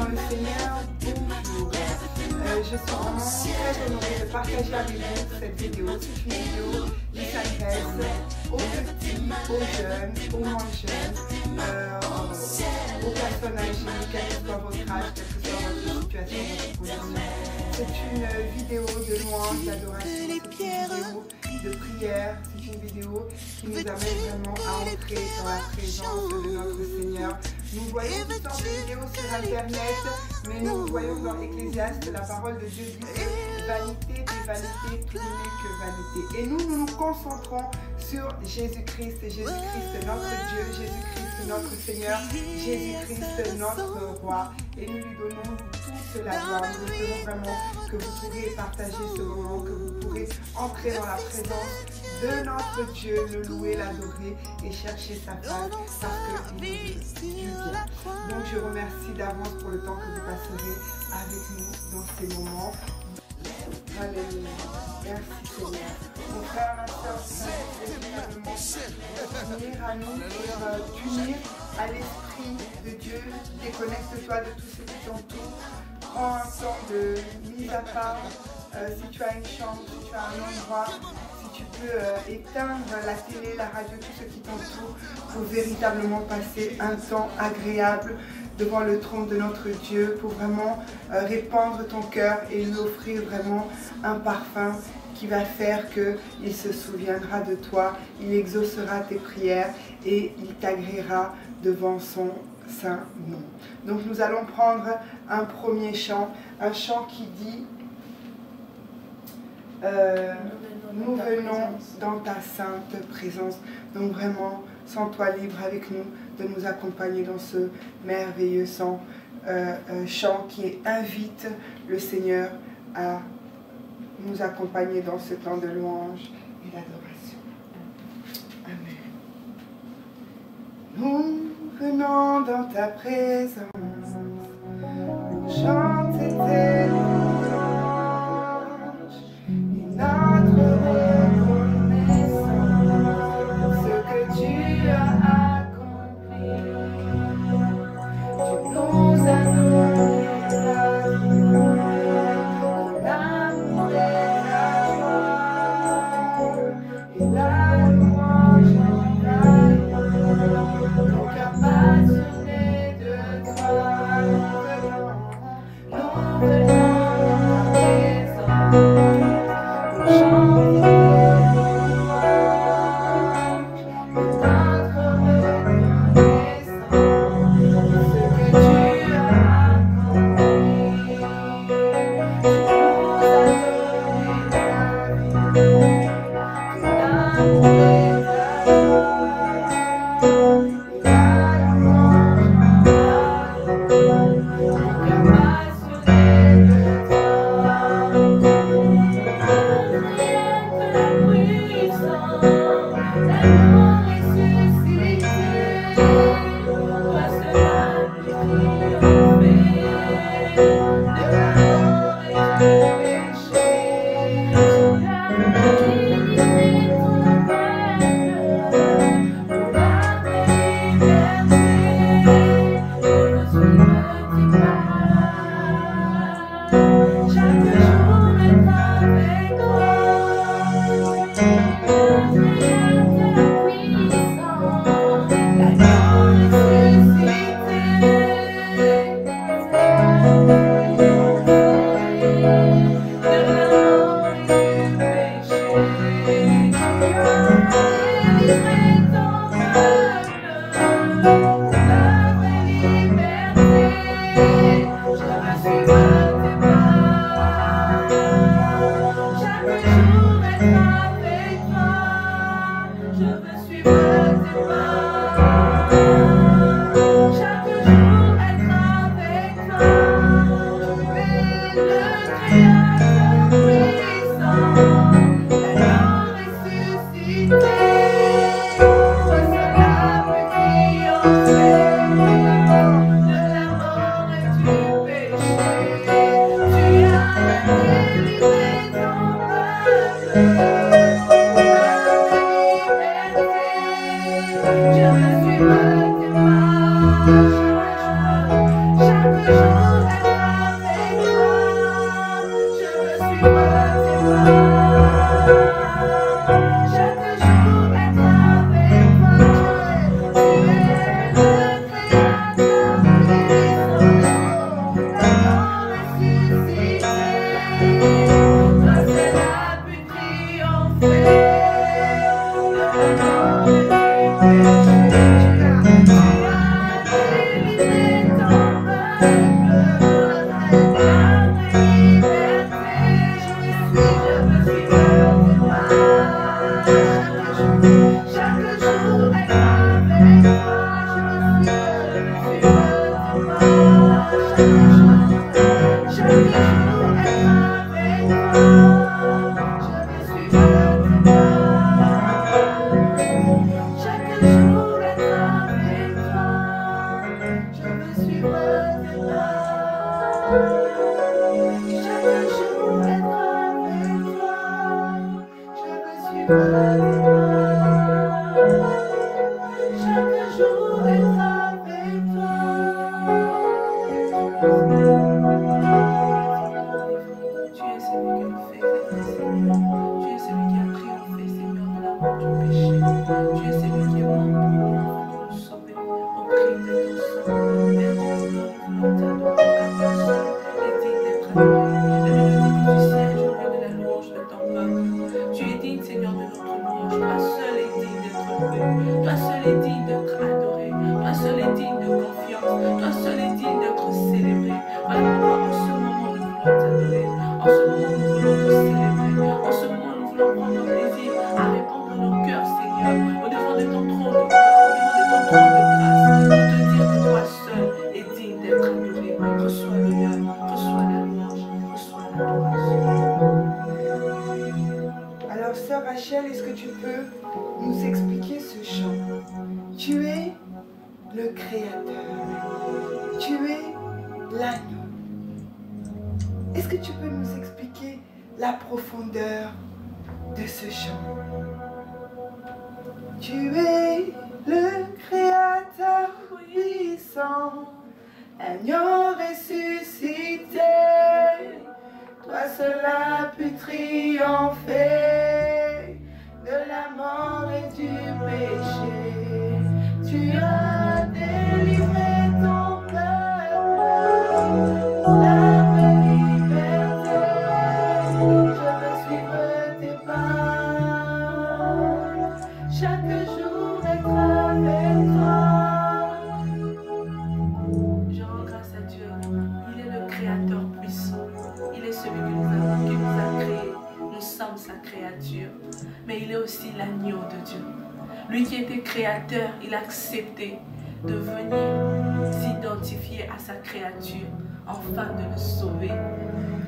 dans le Seigneur, bonjour. Je suis vraiment très honorée de partager avec vous cette vidéo. C'est une vidéo qui s'adresse aux petits, aux jeunes, aux moins jeunes, aux personnes âgées, quel que soit votre âge, quelle que soit votre situation, votre position. C'est une vidéo de louange, d'adoration, c'est une vidéo de prière, c'est une vidéo qui nous amène vraiment à entrer dans la présence de notre Seigneur. Nous voyons toutes sortes de vidéos sur Internet, mais nous voyons dans Ecclésiaste, la parole de Dieu dit vanité des vanités, tout n'est que vanité. Et nous nous concentrons sur Jésus-Christ, Jésus-Christ notre Dieu, Jésus-Christ notre Seigneur, Jésus-Christ notre Roi. Et nous lui donnons toute la gloire. Nous espérons vraiment que vous pourrez partager ce moment, que vous pourrez entrer dans la présence de notre Dieu, le louer, l'adorer et chercher sa face parce qu'il nous veut du bien. Donc je remercie d'avance pour le temps que vous passerez avec nous dans ces moments. Alléluia. Merci Seigneur. Mon frère, ma soeur, c'est véritablement unir à nous pour t'unir à l'Esprit de Dieu. Déconnecte-toi de tout ce qui t'entoure. Prends un temps de mise à part. Si tu as une chambre, si tu as un endroit, si tu peux éteindre la télé, la radio, tout ce qui t'entoure pour véritablement passer un temps agréable devant le trône de notre Dieu, pour vraiment répandre ton cœur et lui offrir vraiment un parfum qui va faire qu'il se souviendra de toi, il exaucera tes prières et il t'agréera devant son saint nom. Donc nous allons prendre un premier chant, un chant qui dit nous venons dans ta sainte présence. Donc vraiment, sens-toi libre avec nous de nous accompagner dans ce merveilleux chant qui invite le Seigneur à nous accompagner dans ce temps de louange et d'adoration. Amen. Nous venons dans ta présence pour chanter tes louanges et notre reconnaissance pour ce que tu as accompli. Tu nous as donné la vie, l'amour et la joie et la louange en nos cœurs passionnés de toi. Nous venons dans ta présence pour chanter tes louanges et notre reconnaissance pour ce que tu as accompli. Tu nous as donné la vie, l'amour et la joie et la louange en nos cœurs passionnés de toi. Rien que la puissance, l'amour ressuscité doit se magnifier de la mort et du péché. Tu as guéri ton peuple pour la liberté de nos suivre tes pas. Chaque jour être avec toi, je veux suivre tes pas. Chaque jour être avec toi. Tu es celui qui nous fait vivre, Seigneur. Tu es celui qui a triomphé, Seigneur, de la mort du péché. Tu es celui qui est mort pour nous afin de nous sauver au prix de ton sang. Père, nous voulons t'adorer car toi seul est digne d'être adoré. Les mélodies du ciel, je veux de la louange de ton peuple. Tu es digne, Seigneur, de notre louange. Toi seul est digne d'être loué. Toi seul est digne d'être adoré. Toi seul est digne de confiance. Toi seul est digne d'être célébré. Voilà pourquoi en ce moment nous voulons t'adorer. En ce moment nous voulons te célébrer. En ce moment nous voulons prendre plaisir à répondre nos cœurs, Seigneur, au-devant de ton trône de gloire, au-devant de ton trône de grâce, pour te dire que toi seul est digne d'être adoré. Reçois l'honneur, reçois la louange, reçois l'adoration. Alors, sœur Rachel, est-ce que tu peux nous expliquer ce chant? Tu es le Créateur. Tu es l'agneau. Est-ce que tu peux nous expliquer la profondeur de ce chant? Tu es le Créateur puissant, agneau ressuscité. Toi seul as pu triompher de la mort et du péché. Tu as délivré ton peuple, la vraie liberté. Je veux suivre tes pas, chaque jour être avec toi. Je rends grâce à Dieu. Il est le Créateur puissant. Il est celui qui nous a créés. Nous sommes sa créature. Mais il est aussi l'agneau de Dieu. Lui qui était créateur, il a accepté de venir s'identifier à sa créature afin de le sauver.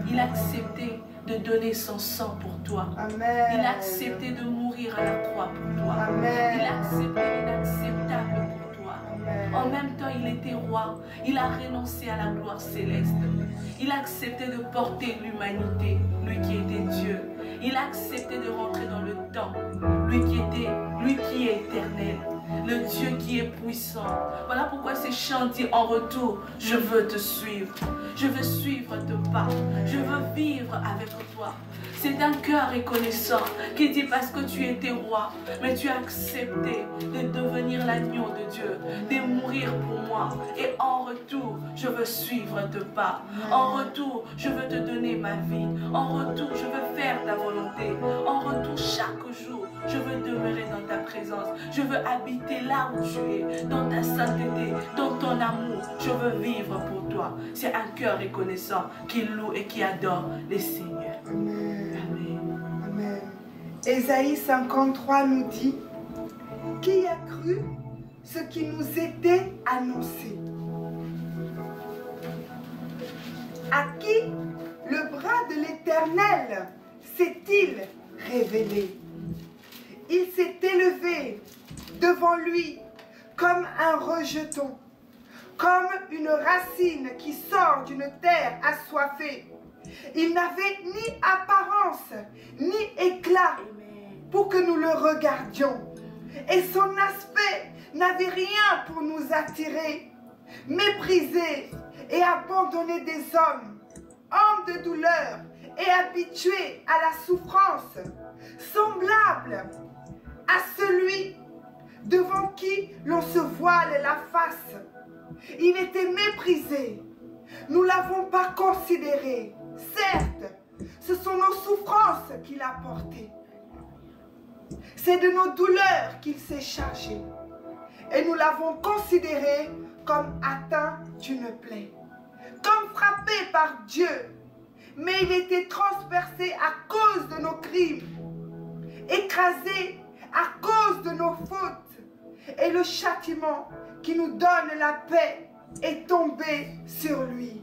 Il a accepté de donner son sang pour toi. Amen. Il a accepté de mourir à la croix pour toi. Amen. Il a accepté l'inacceptable pour toi. Amen. En même temps, il était roi. Il a renoncé à la gloire céleste. Il a accepté de porter l'humanité, lui qui était Dieu. Il a accepté de rentrer dans le temps, lui qui est éternel, le Dieu qui est puissant. Voilà pourquoi ces chants disent en retour, je veux te suivre. Je veux suivre tes pas. Je veux vivre avec toi. C'est un cœur reconnaissant qui dit parce que tu étais roi, mais tu as accepté de devenir l'agneau de Dieu, de mourir pour moi. Et en retour, je veux suivre tes pas. En retour, je veux te donner ma vie. En retour, je veux faire ta volonté. En retour, chaque jour, je veux demeurer dans ta présence. Je veux habiter là où tu es, dans ta sainteté, dans ton amour. Je veux vivre pour toi. C'est un cœur reconnaissant qui loue et qui adore les Seigneurs. Amen. Amen. Ésaïe 53 nous dit, qui a cru ce qui nous était annoncé? À qui le bras de l'Éternel s'est-il révélé? Il s'est élevé devant lui comme un rejeton, comme une racine qui sort d'une terre assoiffée. Il n'avait ni apparence, ni éclat pour que nous le regardions. Et son aspect n'avait rien pour nous attirer. Méprisé et abandonné des hommes, homme de douleur et habitué à la souffrance, semblable à celui devant qui l'on se voile la face. Il était méprisé. Nous ne l'avons pas considéré. Certes, ce sont nos souffrances qu'il a portées. C'est de nos douleurs qu'il s'est chargé. Et nous l'avons considéré comme atteint d'une plaie, comme frappé par Dieu. Mais il était transpercé à cause de nos crimes, écrasé à cause de nos fautes. Et le châtiment qui nous donne la paix est tombé sur lui.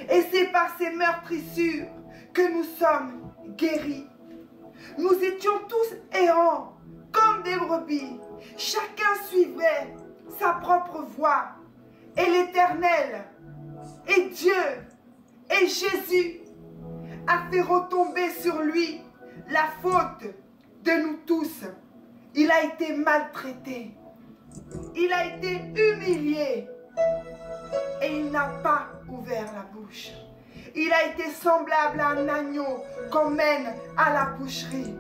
Et c'est par ses meurtrissures que nous sommes guéris. Nous étions tous errants, comme des brebis. Chacun suivait sa propre voie. Et l'Éternel est Dieu Et Jésus a fait retomber sur lui la faute de nous tous. Il a été maltraité. Il a été humilié. Et il n'a pas ouvert la bouche. Il a été semblable à un agneau qu'on mène à la boucherie,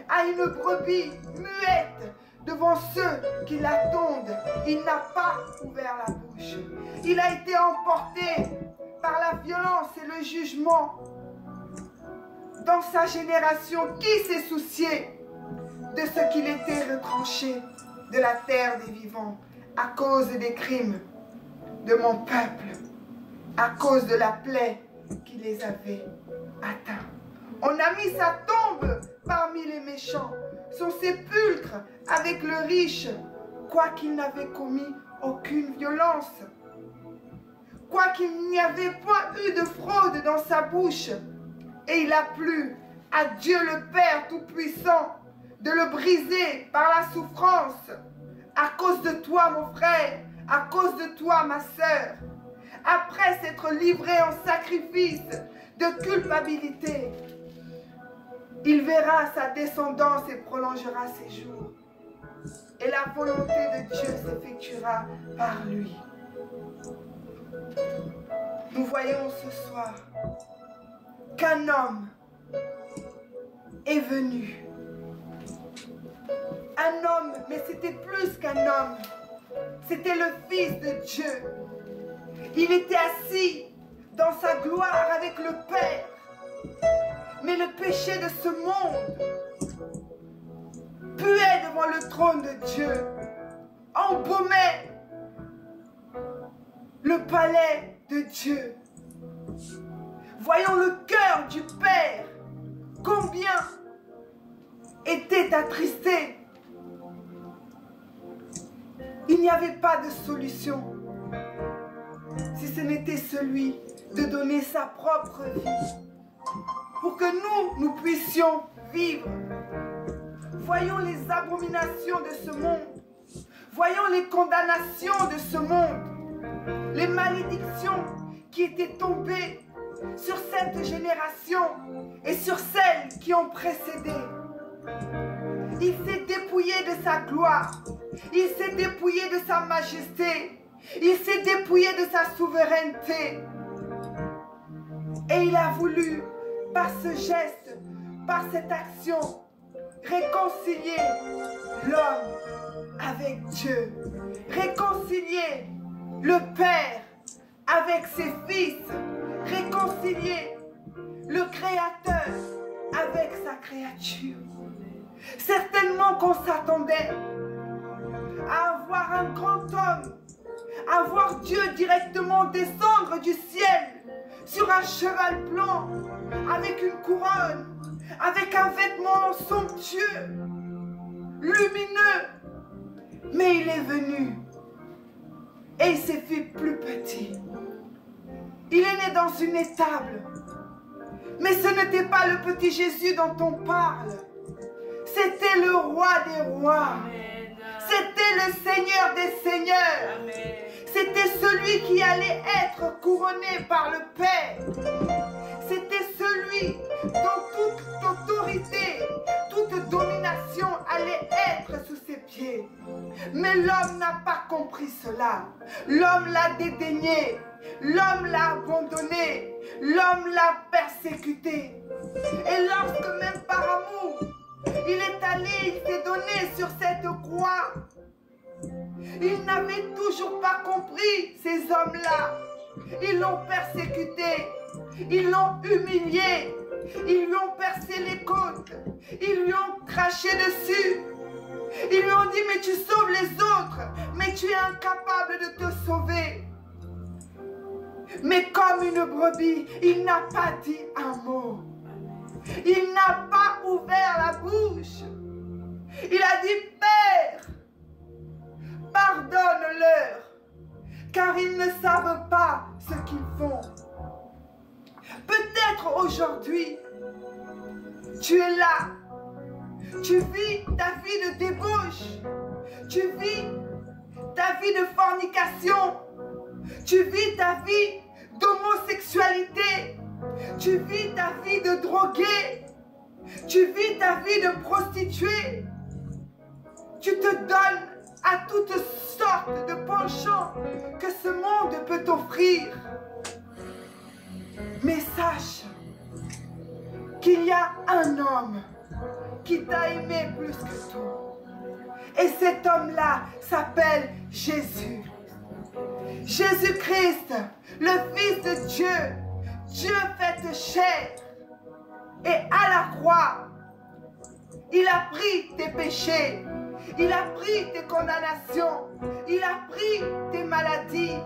à une brebis muette devant ceux qui l'attendent. Il n'a pas ouvert la bouche. Il a été emporté par la violence et le jugement. Dans sa génération, qui s'est soucié de ce qu'il était retranché de la terre des vivants à cause des crimes de mon peuple, à cause de la plaie qui les avait atteints? On a mis sa tombe parmi les méchants, son sépulcre avec le riche, quoiqu'il n'avait commis aucune violence, quoiqu'il n'y avait point eu de fraude dans sa bouche. Et il a plu à Dieu le Père Tout-Puissant de le briser par la souffrance, à cause de toi mon frère, à cause de toi ma sœur. Après s'être livré en sacrifice de culpabilité, il verra sa descendance et prolongera ses jours. Et la volonté de Dieu s'effectuera par lui. Nous voyons ce soir qu'un homme est venu. Un homme, mais c'était plus qu'un homme. C'était le Fils de Dieu. Il était assis dans sa gloire avec le Père. Mais le péché de ce monde puait devant le trône de Dieu, embaumait le palais de Dieu. Voyons le cœur du Père, combien était attristé. Il n'y avait pas de solution, si ce n'était celui de donner sa propre vie, pour que nous puissions vivre. Voyons les abominations de ce monde, voyons les condamnations de ce monde, les malédictions qui étaient tombées sur cette génération et sur celles qui ont précédé. Il s'est dépouillé de sa gloire, il s'est dépouillé de sa majesté, il s'est dépouillé de sa souveraineté. Et il a voulu, par ce geste, par cette action, réconcilier l'homme avec Dieu, réconcilier le Père avec ses fils, réconcilier le Créateur avec sa créature. Certainement qu'on s'attendait à avoir un grand homme, à voir Dieu directement descendre du ciel sur un cheval blanc, avec une couronne, avec un vêtement somptueux, lumineux. Mais il est venu et il s'est fait plus petit. Il est né dans une étable. Mais ce n'était pas le petit Jésus dont on parle. C'était le roi des rois. C'était le Seigneur des seigneurs. C'était celui qui allait être couronné par le Père. C'était celui dont toute autorité, toute domination allait être sous ses pieds. Mais l'homme n'a pas compris cela. L'homme l'a dédaigné. L'homme l'a abandonné. L'homme l'a persécuté. Et lorsque même par amour, il est allé, il s'est donné sur cette croix, il n'avait toujours pas compris ces hommes-là. Ils l'ont persécuté, ils l'ont humilié, ils lui ont percé les côtes, ils lui ont craché dessus. Ils lui ont dit, mais tu sauves les autres, mais tu es incapable de te sauver. Mais comme une brebis, il n'a pas dit un mot. Il n'a pas ouvert la bouche. Il a dit, Père, pardonne-leur, car ils ne savent pas ce qu'ils font. Peut-être aujourd'hui, tu es là, tu vis ta vie de débauche, tu vis ta vie de fornication, tu vis ta vie d'homosexualité, droguée, tu vis ta vie de prostituée, tu te donnes à toutes sortes de penchants que ce monde peut t'offrir. Mais sache qu'il y a un homme qui t'a aimé plus que tout. Et cet homme-là s'appelle Jésus. Jésus-Christ, le Fils de Dieu, Dieu fait chair. Et à la croix, il a pris tes péchés, il a pris tes condamnations, il a pris tes maladies,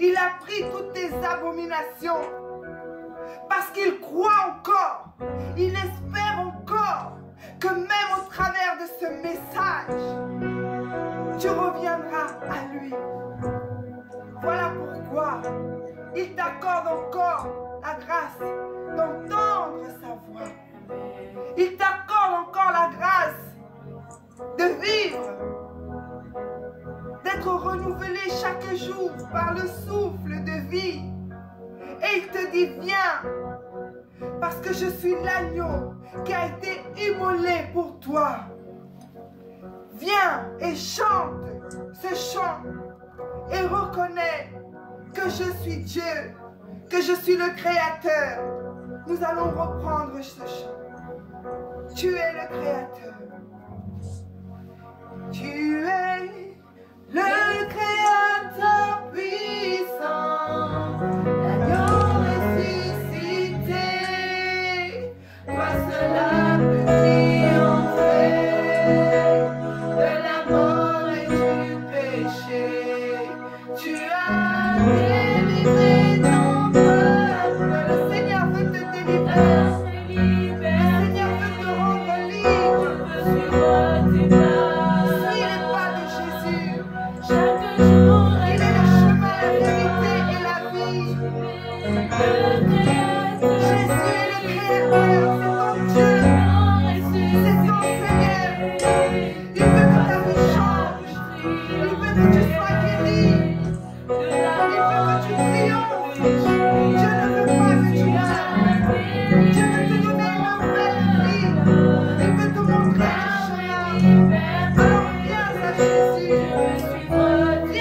il a pris toutes tes abominations. Parce qu'il croit encore, il espère encore que même au travers de ce message, tu reviendras à lui. Voilà pourquoi il t'accorde encore la grâce d'entendre sa voix. Il t'accorde encore la grâce de vivre, d'être renouvelé chaque jour par le souffle de vie. Et il te dit, viens, parce que je suis l'agneau qui a été immolé pour toi. Viens et chante ce chant et reconnais que je suis Dieu, que je suis le Créateur. Nous allons reprendre ce chant. Tu es le Créateur. Tu es le Créateur puissant, l'agneau ressuscité, toi cela peut triompher de la mort et du péché. Tu as délivré ton peuple. Le Seigneur veut te délivrer. Le Seigneur veut te rendre libre. Suis les pas de Jésus. Chaque jour, il est le chemin, la vérité et la vie. Jésus est le Créateur, c'est ton Dieu, c'est ton Seigneur. Il veut que ta vie change, il veut que tu sois guéri, il veut que tu triomphes. Dieu ne veut pas que tu meurs. Dieu veut te donner une nouvelle vie, il veut te montrer le chemin. Alors viens à Jésus, viens à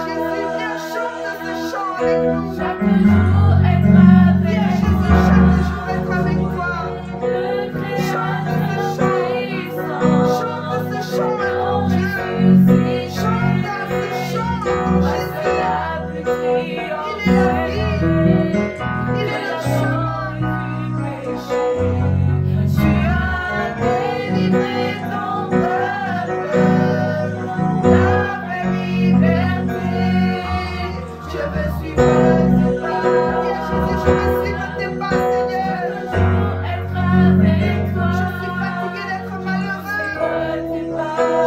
Jésus, viens chante ce chant avec nous. Viens Jésus, chaque jour être avec toi. Chante ce chant à mon Dieu. Chante ce chant à mon Jésus. Il est la vie, il est le chemin. Tu as délivré ton peuple, la vraie liberté. Je veux suivre tes pas. Viens Jésus, je veux suivre tes pas, Seigneur. Je suis fatiguée d'être malheureux. Je suis fatiguée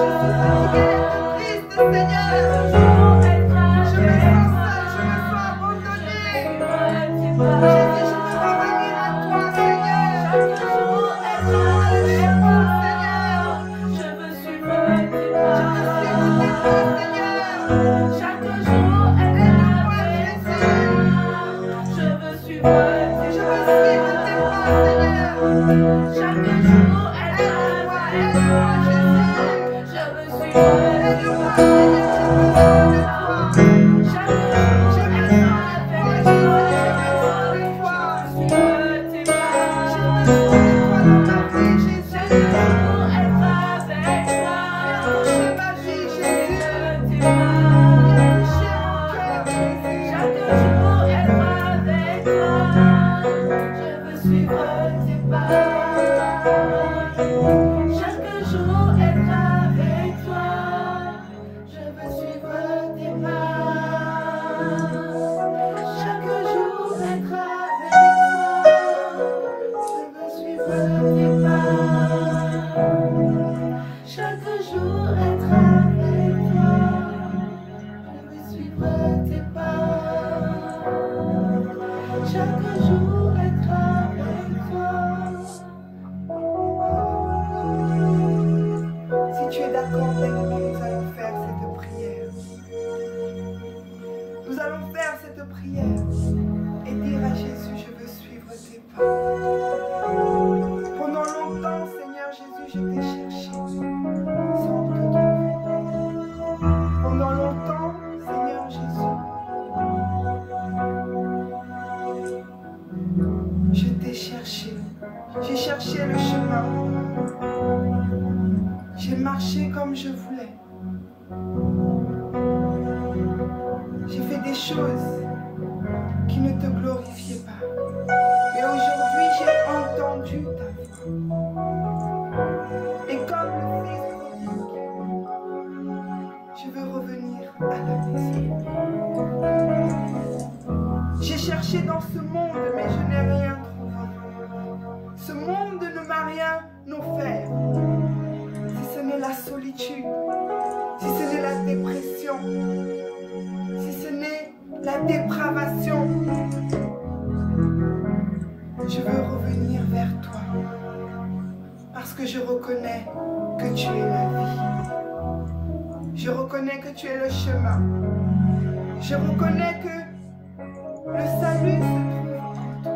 d'être triste, Seigneur. Je me sens seule, je me sens abandonnée. Jésus, je veux revenir à toi, Seigneur. Je veux le chemin, Seigneur. Je veux suivre tes pas, Seigneur. Chaque jour, aide-moi, Jésus. Je veux suivre tes pas, Seigneur. Chaque jour, aide-moi, Jésus. Je veux suivre tes pas, aide-moi, Seigneur. Chaque jour, je veux être avec toi, Jésus. Je veux suivre tes pas. Je veux suivre toi dans ma vie, Jésus. Chaque jour, être avec toi. Viens toucher ma vie, Jésus. Viens toucher mon cœur, Jésus. Chaque jour, être avec toi. Je veux suivre tes pas. Chaque jour, être avec toi. Je veux suivre tes pas. Chaque jour, être avec toi. Je veux suivre tes pas. Chaque jour, être avec toi. Je veux suivre tes pas. Chaque jour, être avec toi. Si tu es d'accord, bien-aimé, nous allons faire cette prière. Nous allons faire cette prière et dire à Jésus, je veux suivre tes pas. cherché le chemin. J'ai marché comme je voulais. J'ai fait des choses qui ne te glorifiaient pas. Mais aujourd'hui, j'ai entendu ta voix. Et comme le Fils prodigue, je veux revenir à la maison. J'ai cherché dans ce monde, mais je n'ai rien trouvé. Ce monde ne m'a rien offert. Si ce n'est la solitude, si ce n'est la dépression, si ce n'est la dépravation, je veux revenir vers toi. Parce que je reconnais que tu es la vie. Je reconnais que tu es le chemin. Je reconnais que le salut se trouve en toi.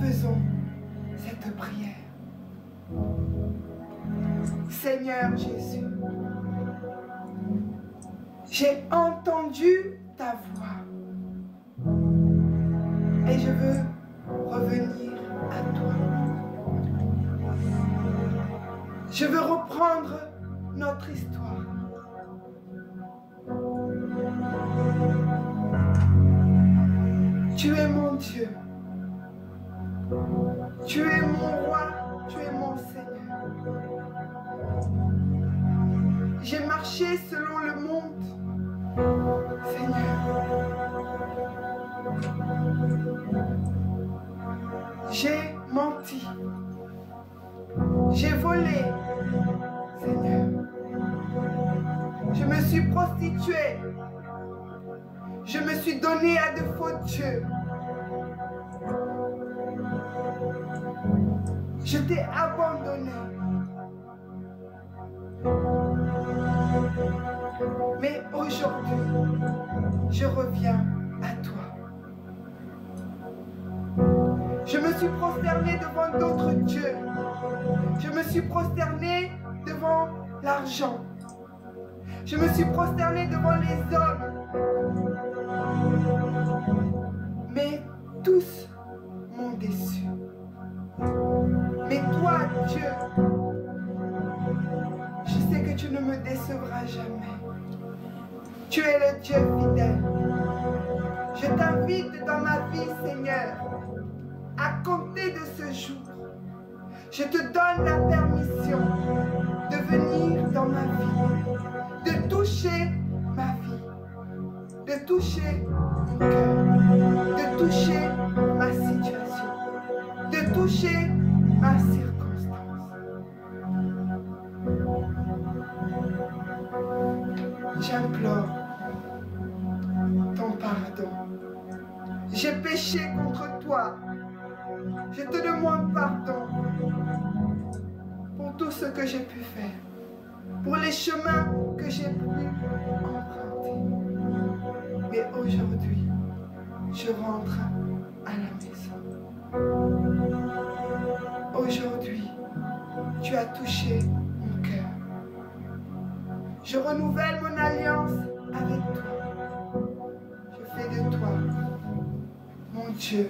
Faisons cette prière. Seigneur Jésus, j'ai entendu ta voix et je veux revenir à toi. Je veux reprendre notre histoire. Tu es mon Dieu. Tu es mon roi. Tu es mon Seigneur. J'ai marché selon le monde, Seigneur. J'ai menti. J'ai volé, Seigneur. Je me suis prostituée. Je me suis donnée à de faux dieux. Je t'ai abandonné. Mais aujourd'hui, je reviens à toi. Je me suis prosternée devant d'autres dieux. Je me suis prosternée devant l'argent. Je me suis prosternée devant les hommes. Mais tous m'ont déçu. Mais toi, Dieu, je sais que tu ne me décevras jamais. Tu es le Dieu fidèle. Je t'invite dans ma vie, Seigneur, à compter de ce jour. Je te donne la permission de venir dans ma vie, de toucher ma vie, de toucher mon cœur, de toucher ma situation, de toucher ma circonstance. J'implore ton pardon. J'ai péché contre toi. Je te demande pardon pour tout ce que j'ai pu faire, pour les chemins que j'ai pu emprunter. Mais aujourd'hui, je rentre à la maison. Aujourd'hui, tu as touché mon cœur. Je renouvelle mon alliance avec toi. Je fais de toi mon Dieu,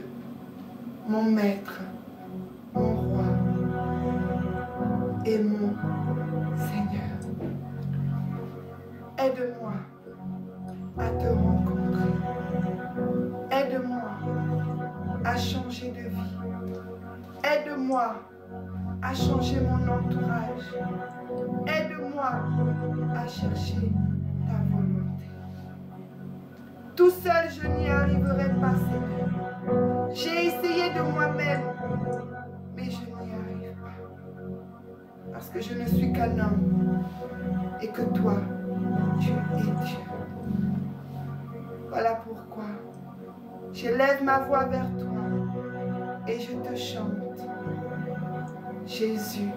mon maître, mon roi et mon Seigneur. Aide-moi à te rencontrer. Aide-moi à changer de vie. Aide-moi à changer mon entourage. Aide-moi à chercher ta volonté. Tout seul, je n'y arriverai pas, Seigneur. J'ai essayé de moi-même, mais je n'y arrive pas. Parce que je ne suis qu'un homme et que toi, tu es Dieu. Voilà pourquoi j'élève ma voix vers toi et je te chante. Jésus,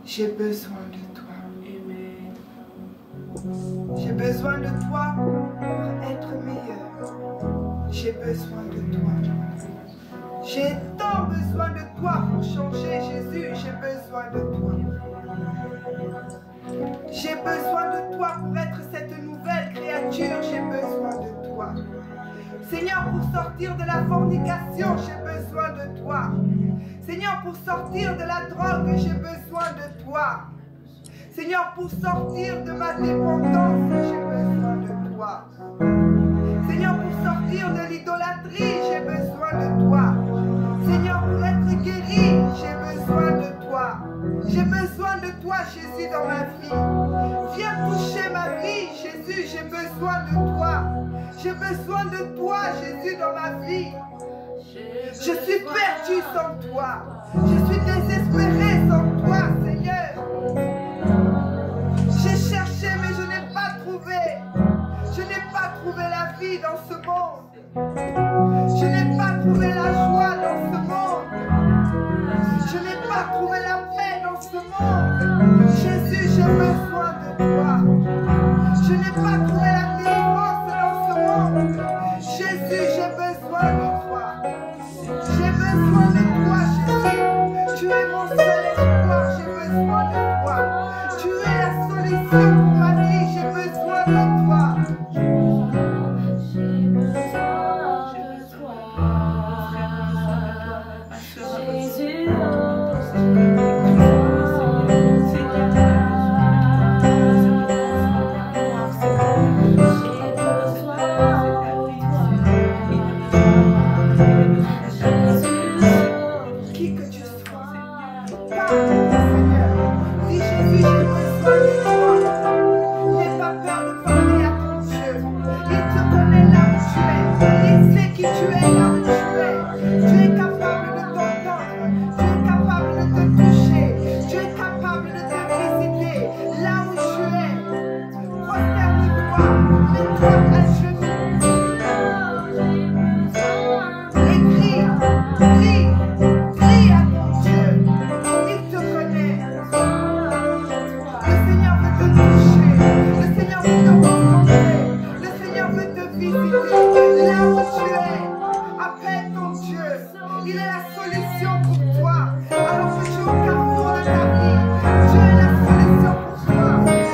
j'ai besoin de toi. J'ai besoin de toi pour être meilleur. J'ai besoin de toi. J'ai tant besoin de toi pour changer, Jésus. J'ai besoin de toi. J'ai besoin de toi pour être cette nouvelle créature. J'ai besoin de toi. Seigneur, pour sortir de la fornication, j'ai besoin de toi. Seigneur, pour sortir de la drogue, j'ai besoin de toi. Seigneur, pour sortir de ma dépendance, j'ai besoin de toi. Seigneur, pour sortir de l'idolâtrie, j'ai besoin de toi. Seigneur, pour être guéri, j'ai besoin de toi. J'ai besoin de toi, Jésus, dans ma vie. Viens toucher ma vie, Jésus, j'ai besoin de toi. J'ai besoin de toi, Jésus, dans ma vie. Je suis perdu sans toi. Je suis désespéré sans toi, Seigneur. J'ai cherché, mais je n'ai pas trouvé. Je n'ai pas trouvé la vie dans ce monde. Je n'ai pas trouvé la joie dans ce monde. Je n'ai pas trouvé la paix dans ce monde. Jésus, j'ai besoin de toi. Je n'ai pas trouvé la délivrance dans ce monde. Jésus, j'ai besoin de toi. J'ai besoin de toi, Jésus. Tu es mon seul espoir, j'ai besoin de toi. Tu es la solution pour ma vie, j'ai besoin de toi. J'ai besoin de toi. Jésus, qui que tu sois, parle, Seigneur. Dis Jésus, j'ai besoin de toi. N'aie pas peur de parler à ton Dieu. Il te connaît là où tu es. Il sait qui tu es là où tu es. Tu es capable de t'entendre. Tu es capable de te toucher. Tu es capable de te visiter là où tu es. Prosterne-toi. Mets-toi à genoux. Et crie, crie, crie à ton Dieu. Il te connaît. Le Seigneur veut te toucher. Le Seigneur veut te rencontrer. Le Seigneur veut te visiter là où tu es. Appelle ton Dieu. Il est la solution pour toi. Alors que tu es au carrefour de ta vie, Dieu est la solution pour toi.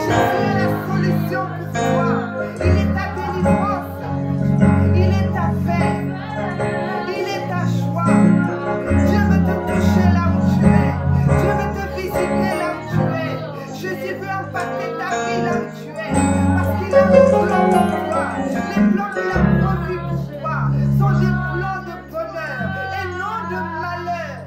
Jésus est la solution pour toi. Il est ta délivrance. Il est ta paix. Il est ta joie. Dieu veut te toucher là où tu es. Dieu veut te visiter là où tu es. Jésus veut impacter ta vie là où tu es. Parce qu'il a des plans pour toi. Les plans qu'il a prévus pour toi sont des plans de bonheur et non de malheur.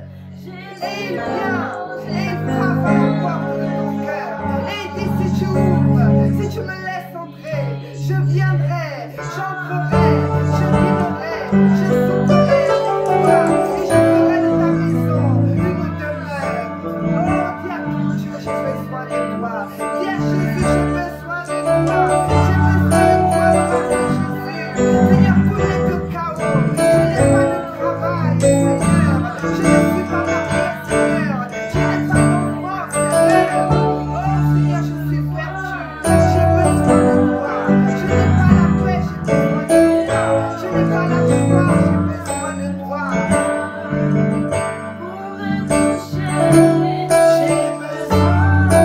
Et il vient et il frappe à la porte de ton cœur. Et il dit si tu ouvres, si tu me laisses entrer, je viendrai, j'entrerai, je dînerai, je souperai avec toi et je ferai de ta maison une demeure. Oh, dis à ton Dieu, j'ai besoin de toi. Dis à Jésus, j'ai besoin de toi. J'ai besoin de toi dans ma vie, Jésus. Seigneur, tout n'est que chaos. Je n'ai pas de travail, Seigneur. Je ne suis pas mariée, Seigneur. Je n'ai pas d'enfant, Seigneur. Oh, Seigneur, je suis perdue. J'ai besoin de toi. Je n'ai pas la paix, j'ai besoin de toi. Je n'ai pas la joie, j'ai besoin de toi. Pour te toucher, j'ai besoin de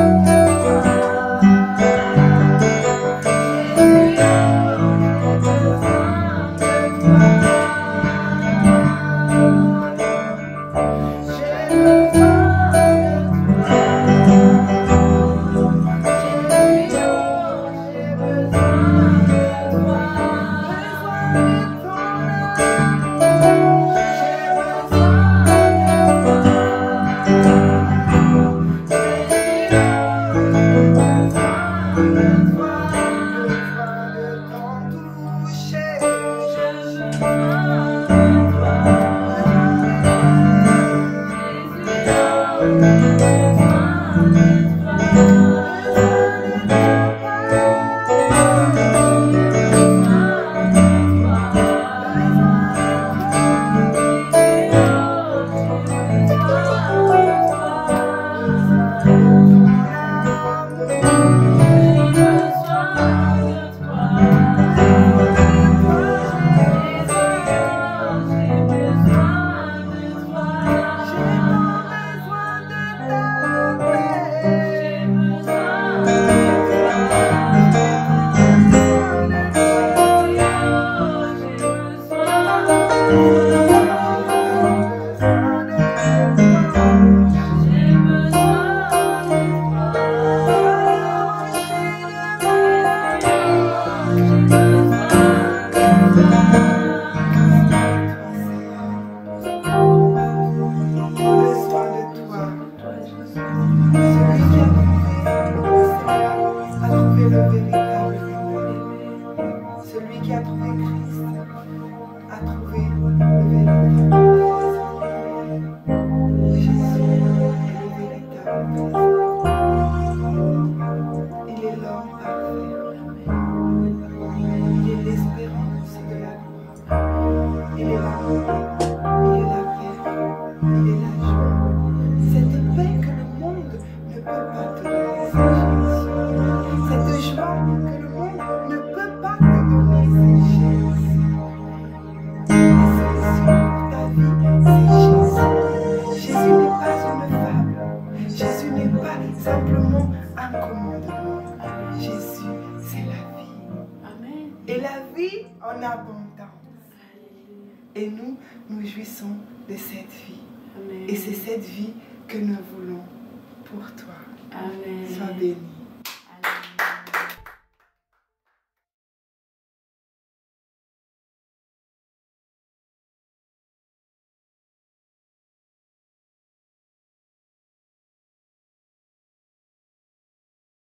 en abondance. Et nous, nous jouissons de cette vie. Amen. Et c'est cette vie que nous voulons pour toi. Amen. Sois béni.